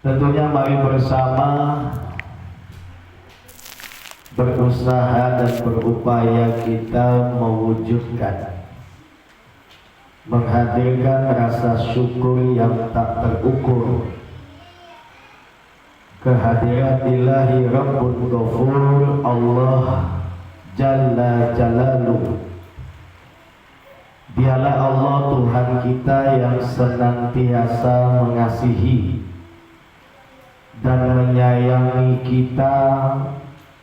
Tentunya mari bersama berusaha dan berupaya kita mewujudkan, menghadirkan rasa syukur yang tak terukur kehadirat Ilahi Rabbul Ghafur Allah Jalla Jalaluh. Dialah Allah Tuhan kita yang senantiasa mengasihi dan menyayangi kita,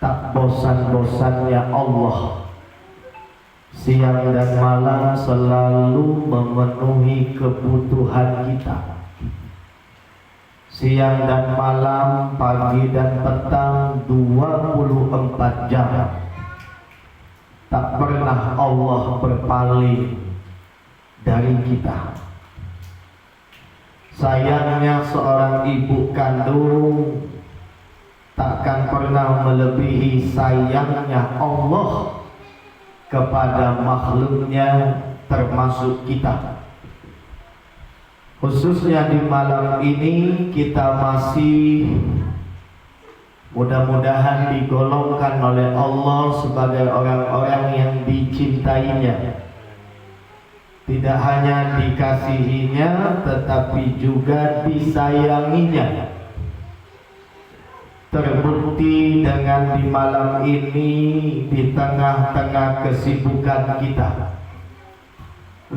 tak bosan-bosannya Allah siang dan malam selalu memenuhi kebutuhan kita. Siang dan malam, pagi dan petang, 24 jam. Tak pernah Allah berpaling dari kita. Sayangnya seorang ibu kandung takkan pernah melebihi sayangnya Allah kepada makhluknya, termasuk kita. Khususnya di malam ini kita masih mudah-mudahan digolongkan oleh Allah sebagai orang-orang yang dicintainya. Tidak hanya dikasihinya, tetapi juga disayanginya. Terbukti dengan di malam ini, di tengah-tengah kesibukan kita,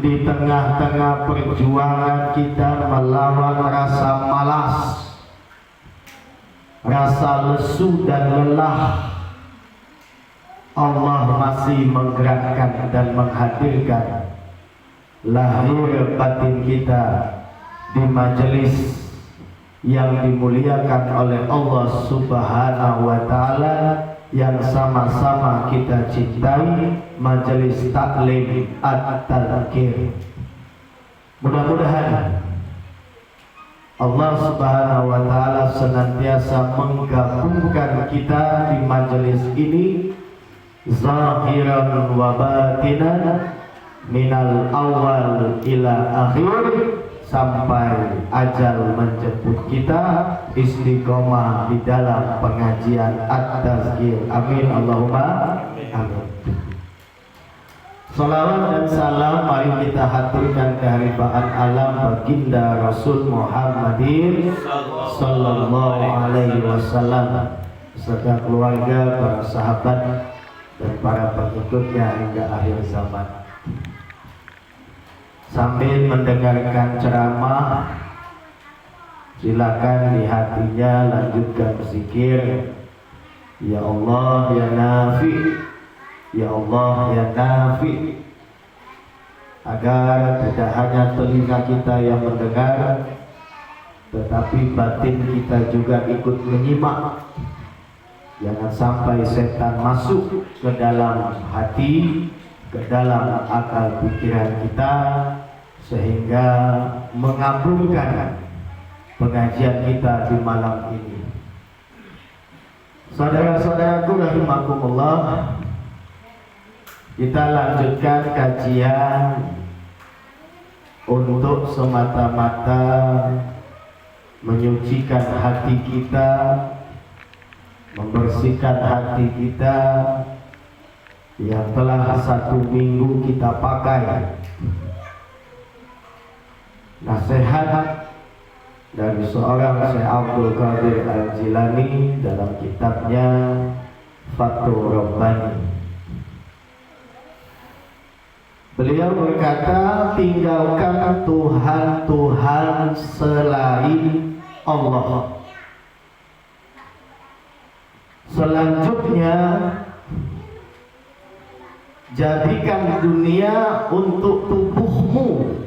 di tengah-tengah perjuangan kita melawan rasa malas, rasa lesu dan lelah, Allah masih menggerakkan dan menghadirkan lahir batin kita di majelis yang dimuliakan oleh Allah Subhanahu wa Ta'ala, yang sama-sama kita cintai, majelis taklim at-tadzkir. Mudah-mudahan Allah Subhanahu wa Ta'ala senantiasa menggabungkan kita di majelis ini zahiran wa batinan, minal awal ila akhir, sampai ajal menjemput kita istiqomah di dalam pengajian at-tadzkir. Amin Allahumma amin. Salawat dan salam mari kita haturkan kehadiran alam baginda Rasul Muhammadin sallallahu alaihi wasallam beserta keluarga, para sahabat dan para pengikutnya hingga akhir zaman. Sambil mendengarkan ceramah, silakan di hatinya lanjutkan berzikir, ya Allah ya Nafi, ya Allah ya Nafi, agar tidak hanya telinga kita yang mendengar, tetapi batin kita juga ikut menyimak. Jangan sampai setan masuk ke dalam hati, ke dalam akal pikiran kita, sehingga mengabulkan pengajian kita di malam ini. Saudara-saudaraku rahimakumullah, kita lanjutkan kajian untuk semata-mata menyucikan hati kita, membersihkan hati kita yang telah 1 minggu kita pakai. Nasihat dari seorang Syekh Abdul Qadir Al-Jilani dalam kitabnya Fathur Rabbani. Beliau berkata, tinggalkan Tuhan-Tuhan selain Allah. Selanjutnya, jadikan dunia untuk tubuhmu,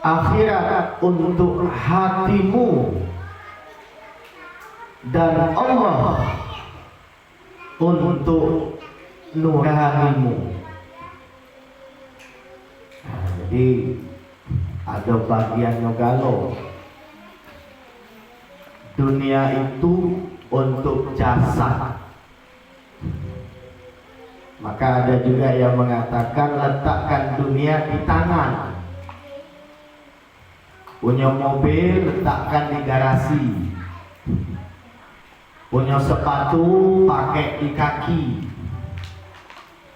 akhirat untuk hatimu, dan Allah untuk nuranimu. Nah, jadi ada bagian galau. Dunia itu untuk jasad. Maka ada juga yang mengatakan letakkan dunia di tangan. punya mobil letakkan di garasi, punya sepatu pakai di kaki,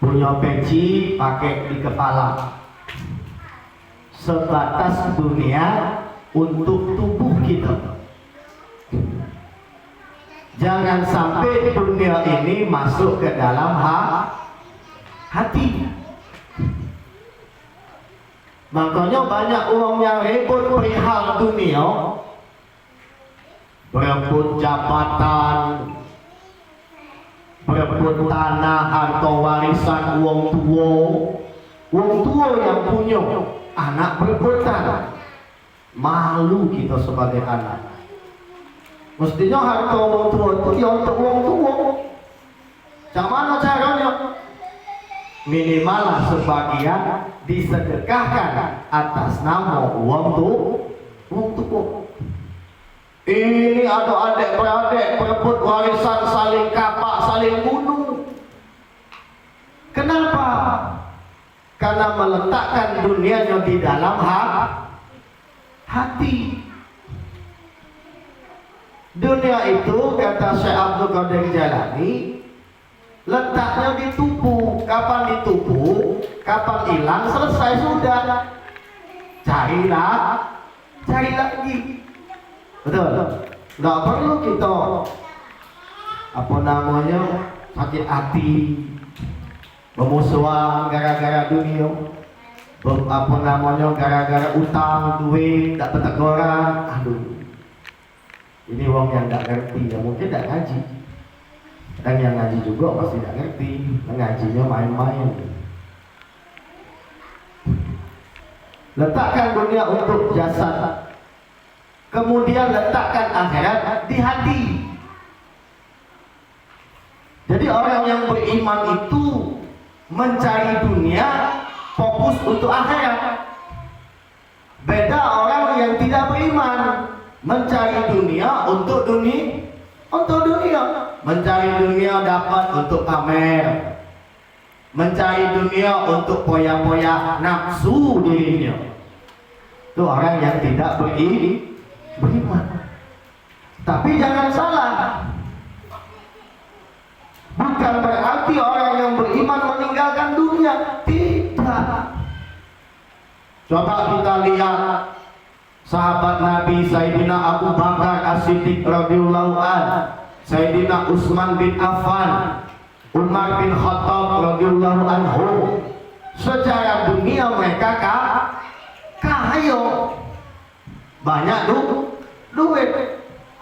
punya peci pakai di kepala. Sebatas dunia untuk tubuh kita. Jangan sampai dunia ini masuk ke dalam hati. Makanya banyak orang yang ribut perihal dunia, berebut jabatan, berebut tanah, harta warisan wong tua yang punya, anak berebutan. Malu kita sebagai anak. Mestinya harta wong tua itu ya untuk wong tua. Macam mana caranya? Minimal sebagian disedekahkan atas nama wong tua. Ini ada adik-beradik berebut warisan, saling kapak, saling bunuh. Kenapa? Karena meletakkan dunianya di dalam hati. Dunia itu, kata Syekh Abdul Qadir Jalani, letaknya di tubuh. Kapan di tubuh, kapan hilang, selesai sudah. Cari lagi. Betul? Nggak perlu kita sakit hati, bermusuhan gara-gara dunia, gara-gara utang, duit, tak berteguran. Aduh, ini orang yang nggak ngerti, ya mungkin nggak ngaji. Dan yang ngaji juga pasti nggak ngerti, ngajinya main-main. Letakkan dunia untuk jasad, kemudian letakkan akhirat di hati. Jadi orang yang beriman itu mencari dunia, fokus untuk akhirat. Beda orang yang tidak beriman, mencari dunia untuk dunia, mencari dunia dapat untuk pamer, mencari dunia untuk poya-poya nafsu dirinya. Itu orang yang tidak beriman. Tapi jangan salah, bukan berarti orang yang beriman meninggalkan dunia. Tidak. Coba kita lihat sahabat Nabi Sayyidina Abu Bakar As-Siddiq radhiyallahu anhu, Sayyidina Utsman bin Affan, Umar bin Khattab radhiyallahu anhu. Secara dunia mereka kaya, banyak duit.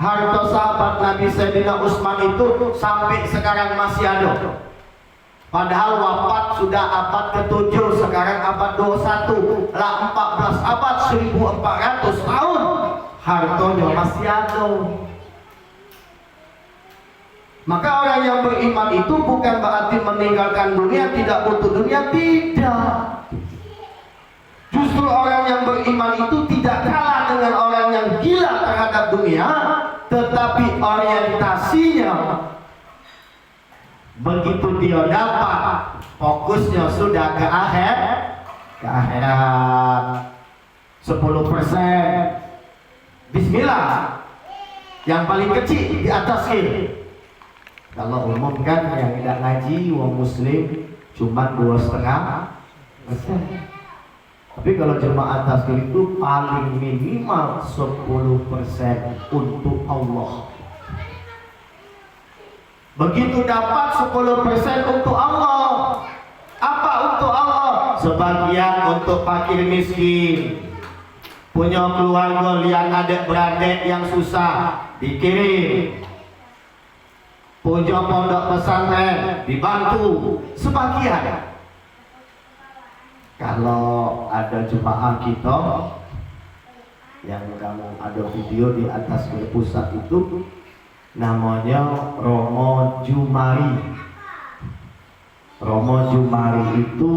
Harta sahabat Nabi Sayyidina Utsman itu sampai sekarang masih ada. Padahal wafat sudah abad ke-7, sekarang abad 21, lah 14 abad, 1400 tahun, hartanya masih ada. Maka orang yang beriman itu bukan berarti meninggalkan dunia, tidak butuh dunia, tidak. Justru orang yang beriman itu tidak kalah dengan orang yang gila terhadap dunia, tetapi orientasinya begitu dia dapat, fokusnya sudah ke akhirat. 10%. Bismillah. Yang paling kecil di atas kiri. Kalau umum kan yang tidak ngaji, wong muslim cuma 2,5%. Tapi kalau jemaah tasbih itu paling minimal 10% untuk Allah. Begitu dapat 10% untuk Allah. Apa untuk Allah? Sebagian untuk fakir miskin, punya keluarga lihat adik-beradik yang susah dikirim, punya pondok pesantren dibantu sebagian. Kalau ada jemaah kita yang kamu ada video di atas pusat itu, namanya Romo Jumari. Romo Jumari itu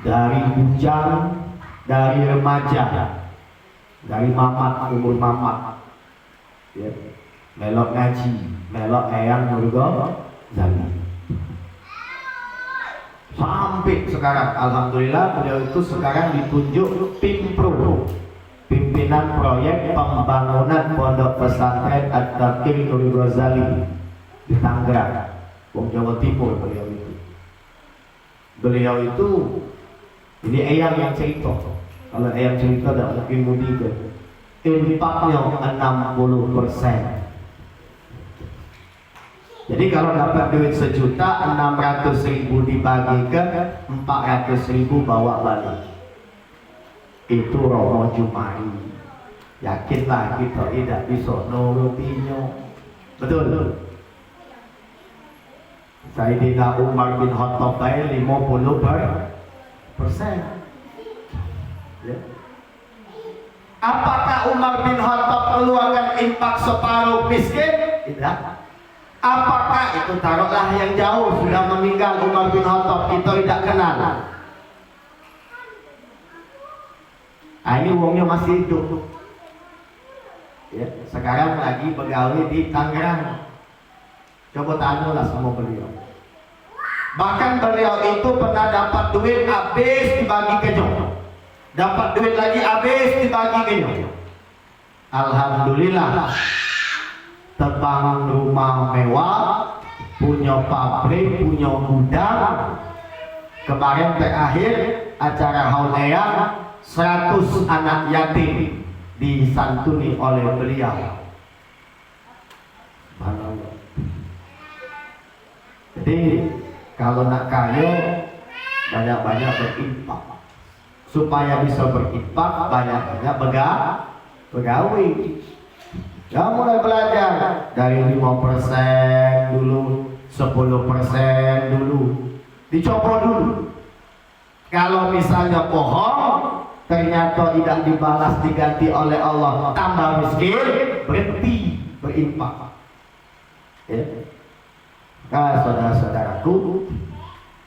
dari bujang, dari remaja, dari mamat, umur mamat, ya, melok ngaji, melok eyang murga zali. Sampai sekarang, alhamdulillah beliau itu sekarang ditunjuk Pimpro, pimpinan proyek pembangunan pondok pesantren At-Taqi Nurul Ghazali di Tangerang, Wong Jawa Timur. Beliau itu ini Eyang yang cerita. Kalau Eyang cerita tidak mungkin mudi ke infaknya 60%. Jadi kalau dapat duit 1.600.000 dibagi ke 400.000 bawa balik. Itu Romo Jumai. Yakinlah kita tidak bisa nurutinya. Betul. Sayyidina Umar bin Khattab 50%. Ya. Apakah Umar bin Khattab keluarkan infak separuh miskin? Tidak. Apakah itu taruhlah yang jauh sudah meninggal Umar bin Khattab, kita tidak kenal. Ini uangnya masih hidup. Ya, sekarang lagi pegawai di Tangerang. Coba tanyalah sama beliau. Bahkan beliau itu pernah dapat duit habis dibagi ke nyok. Dapat duit lagi habis dibagi ke nyok. Alhamdulillah. Terbangun rumah mewah, punya pabrik, punya gudang. Kemarin terakhir acara Haunea 100 anak yatim disantuni oleh beliau. Jadi kalau nak kaya banyak-banyak berinfak. Supaya bisa berinfak banyak-banyak pegawai. Ya mulai belajar dari 5% dulu, 10% dulu, dicoba dulu. Kalau misalnya bohong, ternyata tidak dibalas diganti oleh Allah, tambah miskin, berhenti berinfak. Ya. Nah, saudara-saudaraku,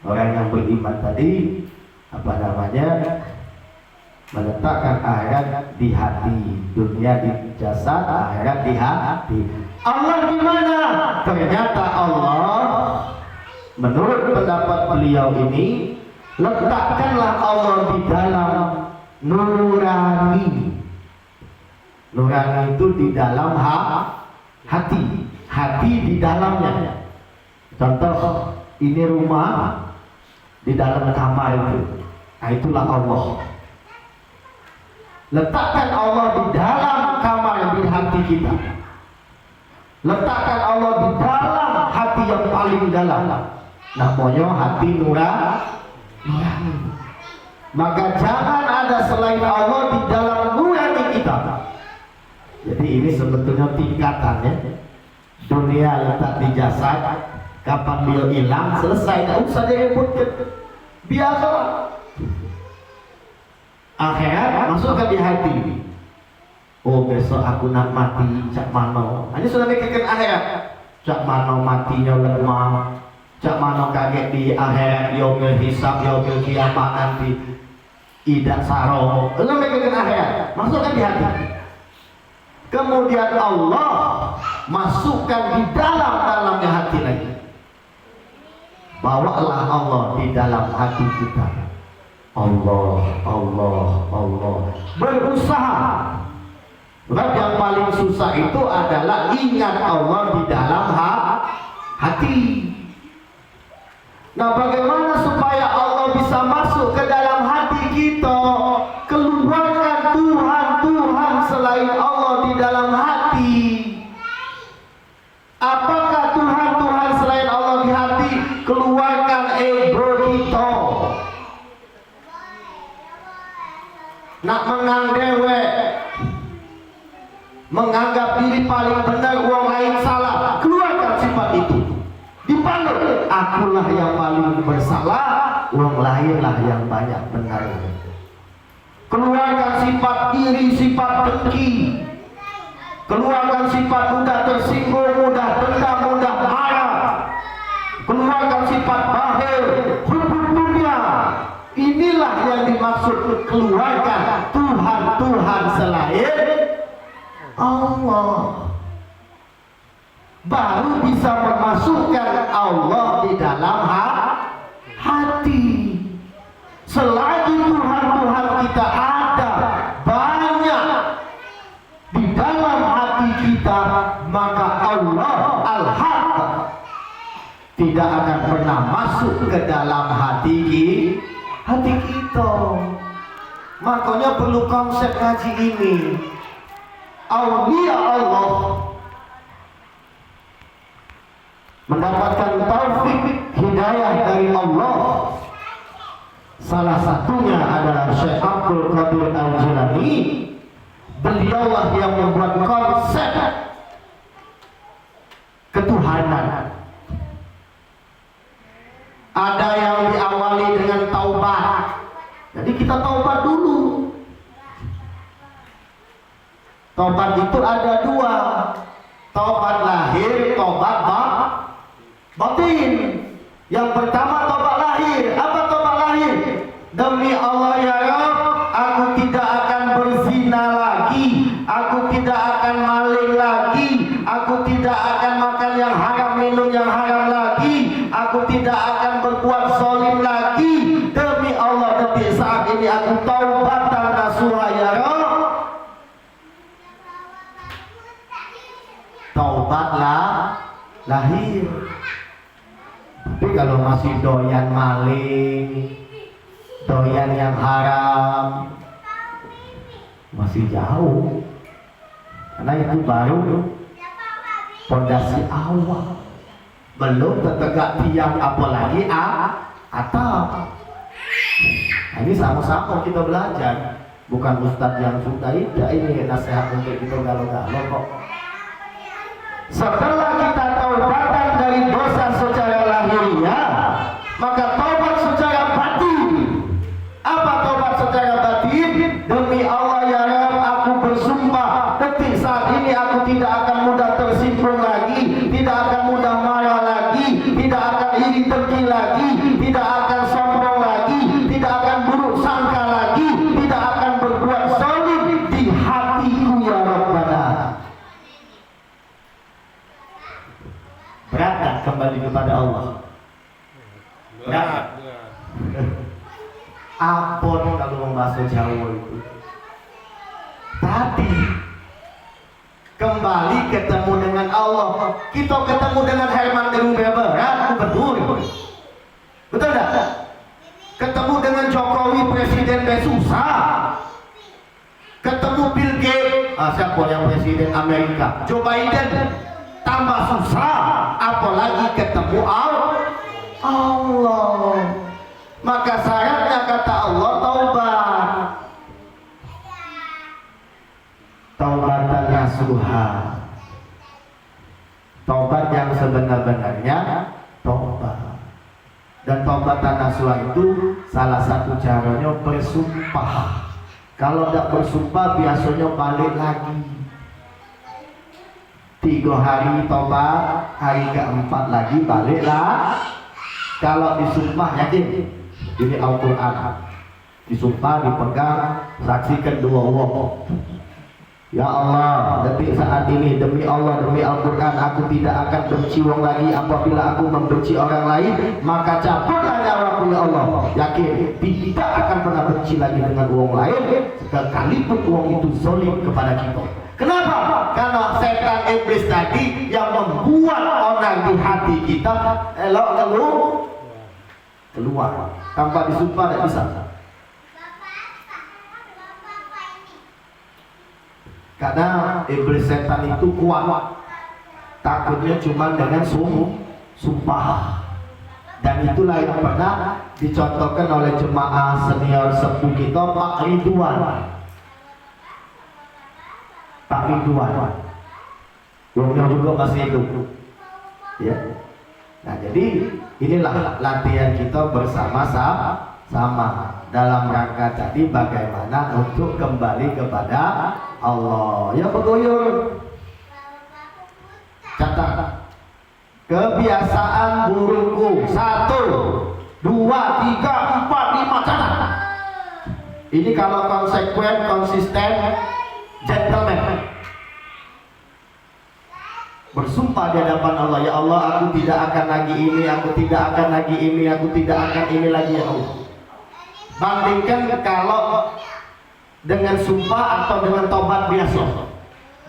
orang yang beriman tadi meletakkan akhirat di hati, dunia di jasad, akhirat di hati. Allah di mana? Ternyata Allah, menurut pendapat beliau ini, letakkanlah Allah di dalam nurani. Nurani itu di dalam hati, hati di dalamnya. Contoh, ini rumah, di dalam kamar itu, nah itulah Allah. Letakkan Allah di dalam kamar di hati kita. Letakkan Allah di dalam hati yang paling dalam. Namanya hati nurani. Maka jangan ada selain Allah di dalam nurani kita. Jadi ini sebetulnya tingkatannya. Dunia letak di jasad. Kapan dia hilang, selesai. Tak usah direpotkan. Biasa. Akhirat masukkan di hati. Oh besok aku nak mati, cak mano. Hanya sudah mikirkan akhirat. Cak mano matinya lemah. Cak mano kaget di akhirat, yaumil hisab, yaumil kiamat nanti. Idak saro. Sudah mikirkan akhirat, masukkan di hati. Kemudian Allah masukkan di dalamnya hati lagi. Bawalah Allah di dalam hati kita. Allah, Allah, Allah. Berusaha. Sebab yang paling susah itu adalah ingat Allah di dalam hati. Nah, bagaimana supaya Allah bisa masuk ke dalam hati kita? Keluarkan Tuhan selain Allah di dalam hati. Apakah Tuhan selain Allah di hati? Keluarkan ego kita. Nak mengang dewek, menganggap diri paling benar, orang lain salah, keluarkan sifat itu. Dipanggil, akulah yang paling bersalah, orang lainlah yang banyak benar. Keluarkan sifat iri, sifat dengki. Keluarkan sifat mudah tersinggung, mudah dendam, mudah marah. Keluarkan sifat bakhil, hubung dunia. Inilah yang dimaksud keluarkan Tuhan selain Allah. Baru bisa memasukkan Allah di dalam hati. Selagi Tuhan kita ada banyak dalam hati kita, maka Allah Al-Haq tidak akan pernah masuk ke dalam hati kita. Makanya perlu konsep ngaji ini. Aulia Allah mendapatkan taufik hidayah dari Allah. Salah satunya adalah Syekh Abdul Qadir Al-Jilani. Beliaulah yang membuat konsep ketuhanan. Ada yang diawali dengan taubat. Jadi kita taubat dulu. Taubat itu ada dua. Taubat lahir, taubat batin. Yang pertama taubat lahir. Apa taubat lahir? Demi Allah ya Rabb, aku tidak akan berzina lagi, aku tidak akan maling lagi, aku tidak akan makan yang haram, minum yang haram lagi, aku tidak akan berbuat zalim lagi. Demi Allah, detik saat ini aku taubatan nasuha ya Rabb. Taubatlah lahir. Tapi kalau masih doyan maling, doyan yang haram, masih jauh. Karena itu baru fondasi awal, belum tertegak tiang, apalagi atap. Nah, ini sama-sama kita belajar, bukan ustadz yang sudah ini nasihat untuk kita galau-galau kok. Setelah kita taubatan dari dosa secara lahiriah, maka taubat secara batin. Apa taubat secara batin? Demi Allah ya Rabb, aku bersumpah detik saat ini aku tidak akan mudah tersinggung lagi, tidak akan mudah marah lagi, tidak akan iri dengki lagi, tidak akan sombong lagi, tidak akan buruk sangka lagi, tidak akan berbuat zalim di hatiku ya Rabbana. Berat tak kembali kepada Allah? Berat. Apon kalau membahas Jawa itu. Tadi kembali ketemu dengan Allah, kita ketemu dengan Herman Derumbia berat, betul. Betul tak? Ketemu dengan Jokowi presiden susah. Ketemu Bill Gates, siapa yang presiden Amerika? Joe Biden tambah susah. Apalagi ketemu Allah. Maka syaratnya kata Allah taubat. Taubatan nasuha. Taubat yang sebenar-benarnya taubat. Dan taubatan nasuha itu salah satu caranya bersumpah. Kalau tidak bersumpah biasanya balik lagi. 3 hari taubat, hari keempat lagi baliklah. Kalau disumpah yakin, ini Al-Quran, disumpah, dipegang, saksikan 2 wong. Ya Allah, detik saat ini demi Allah, demi Al-Quran, aku tidak akan benci wong lagi. Apabila aku membenci orang lain, maka cabutlah nyawaku ya Allah. Yakin tidak akan pernah benci lagi dengan wong lain, sekalipun wong itu zalim kepada kita. Kenapa? Karena setan iblis tadi yang membuat orang di hati kita elok keluar tanpa disumpah tidak bisa. Karena iblis setan itu kuat, takutnya cuma dengan sumpah. Dan itulah yang pernah dicontohkan oleh jemaah senior sepuh kita Pak Ridwan. Pak Ridwan, yang juga masih hidup, ya. Nah jadi inilah latihan kita bersama-sama dalam rangka tadi bagaimana untuk kembali kepada Allah. Ya bergoyor. Catat. Kebiasaan burukku 1, 2, 3, 4, 5 catat. Ini kalau konsekuen, konsisten, gentleman. Bersumpah di hadapan Allah, ya Allah aku tidak akan lagi ini, aku tidak akan lagi ini, aku tidak akan ini lagi ya Allah. Bandingkan kalau dengan sumpah atau dengan tobat biasa.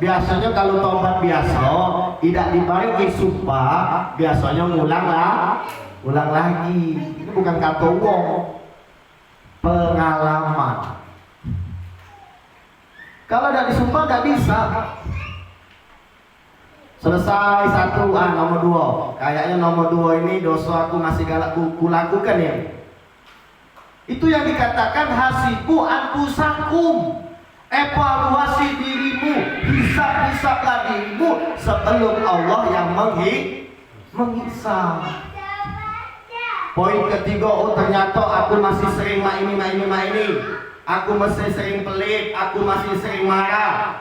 Biasanya kalau tobat biasa tidak dibarengi sumpah, biasanya ngulang lagi. Ini bukan kata wong, pengalaman. Kalau tidak disumpah nggak bisa. Selesai satu, nomor dua. Kayaknya nomor dua ini dosa aku masih galak kulakukan ya. Itu yang dikatakan hasibu anfusakum. Evaluasi dirimu, hisab-hisablah dirimu sebelum Allah yang menghisab. Poin ketiga, oh ternyata aku masih sering ini. Aku masih sering pelit, aku masih sering marah.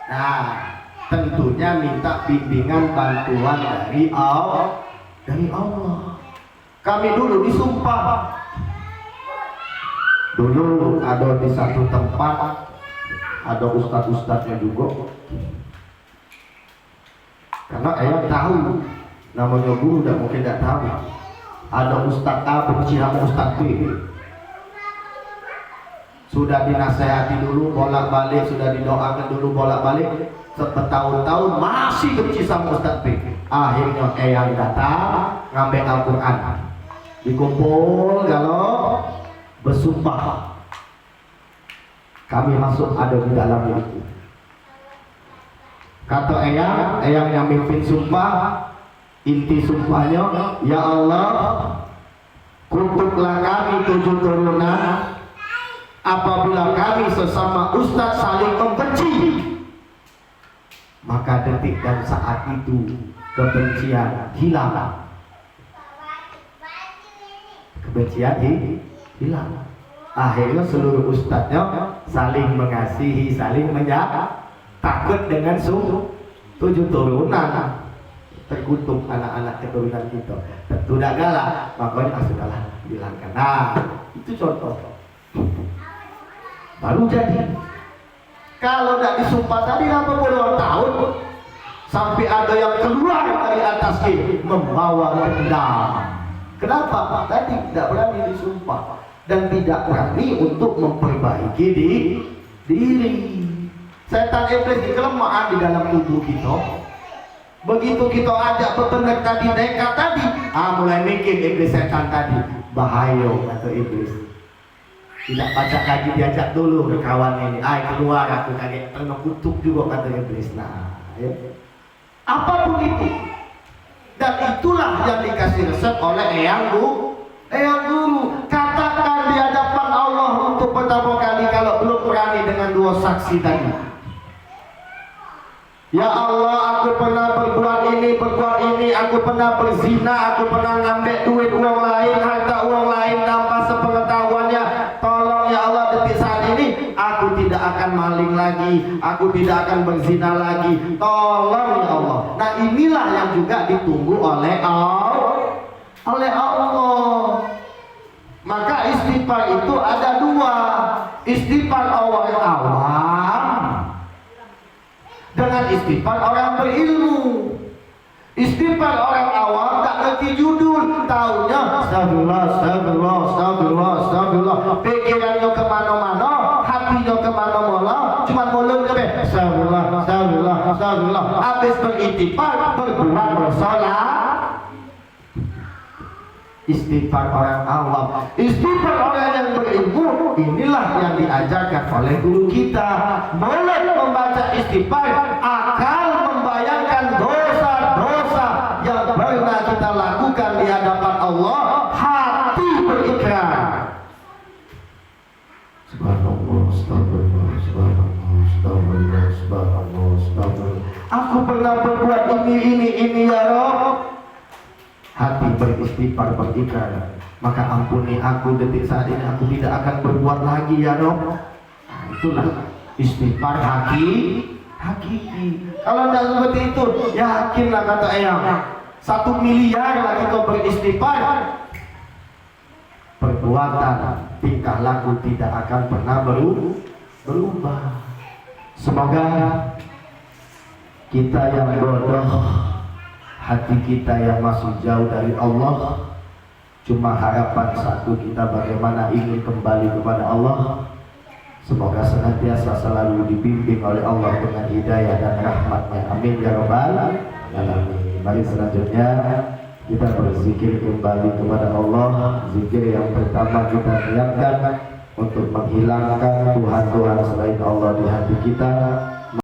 Nah, tentunya minta bimbingan bantuan dari Allah. Kami dulu disumpah. Dulu ada di satu tempat, ada ustadz-ustadznya juga. Karena ayah tahu, namanya guru dan mungkin tidak tahu. Ada ustadz A benci sama ustadz B. Sudah dinasehati dulu bolak-balik, sudah didoakan dulu bolak-balik. Bertahun-tahun masih benci sama ustadz B. Akhirnya ayah datang ngambil Al-Quran, dikumpul kalau bersumpah. Kami masuk ada di dalam itu. Kata eyang yang mimpin sumpah, inti sumpahnya, ya Allah, kutuklah kami 7 turunan apabila kami sesama ustaz saling membenci. Maka detik dan saat itu kebencian hilang. Kebencian hilang. Akhirnya seluruh ustadznya saling mengasihi, saling menjaga. Takut dengan 7 turunan, terkutuk anak-anak keturunan kita. Tentu tidak galak, makanya sudahlah hilangkan. Nah, itu contoh. Baru jadi. Kalau tidak disumpah tadi 80 tahun, sampai ada yang keluar dari atas membawa dendam. Kenapa? Tadi tidak berani disumpah dan tidak berani untuk memperbaiki diri. Setan iblis di kelemahan di dalam tubuh kita. Begitu kita ajak peternak tadi nekat tadi, mulai mikir iblis setan tadi bahaya kata iblis. Tidak baca lagi, diajak dulu ke kawan ini. Keluar aku kaget terkena kutuk juga kata iblis. Nah, ya. Apapun itu. Dan itulah yang dikasih resep oleh Eyang Guru. Katakan di hadapan Allah untuk pertama kali kalau belum berani dengan 2 saksi tadi. Ya Allah, aku pernah berbuat ini, aku pernah berzina, aku pernah ngambil duit uang lain, harta uang lain tanpa sepengetahuannya. Tolong ya Allah, detik saat ini aku tidak akan maling lagi, aku tidak akan berzina lagi. Tolong ya Allah. Nah, inilah yang juga ditunggu oleh Allah. Maka istighfar itu ada 2. Istighfar orang awam dengan istighfar orang berilmu. Istighfar orang awam tak ngerti judul, taunya astagfirullah. Pikirannya kemana-mana, hatinya kemana-mana, cuma mulut ke astagfirullah. Habis beristighfar, berbuat bersolat. Istighfar orang awam, istighfar orang yang berilmu, inilah yang diajarkan oleh guru kita. Boleh membaca istighfar akan membayangkan dosa-dosa yang pernah kita lakukan di hadapan Allah. Hati berikrar, subhanallah, astagfirullah. Aku pernah berbuat ini ya Rabb. Hati beristighfar, berikrar, maka ampuni aku detik saat ini, aku tidak akan berbuat lagi ya Rabb. Nah, itulah istighfar hakiki. Kalau tidak seperti itu, yakinlah kata Eyang, 1 miliar lah kita beristighfar, perbuatan tingkah laku tidak akan pernah berubah. Semoga kita yang bodoh, hati kita yang masih jauh dari Allah, cuma harapan satu kita bagaimana ingin kembali kepada Allah. Semoga senantiasa selalu dibimbing oleh Allah dengan hidayah dan rahmatnya. Amin ya rabbal alamin. Mari selanjutnya kita berzikir kembali kepada Allah. Zikir yang pertama kita niatkan untuk menghilangkan Tuhan-Tuhan selain Allah di hati kita.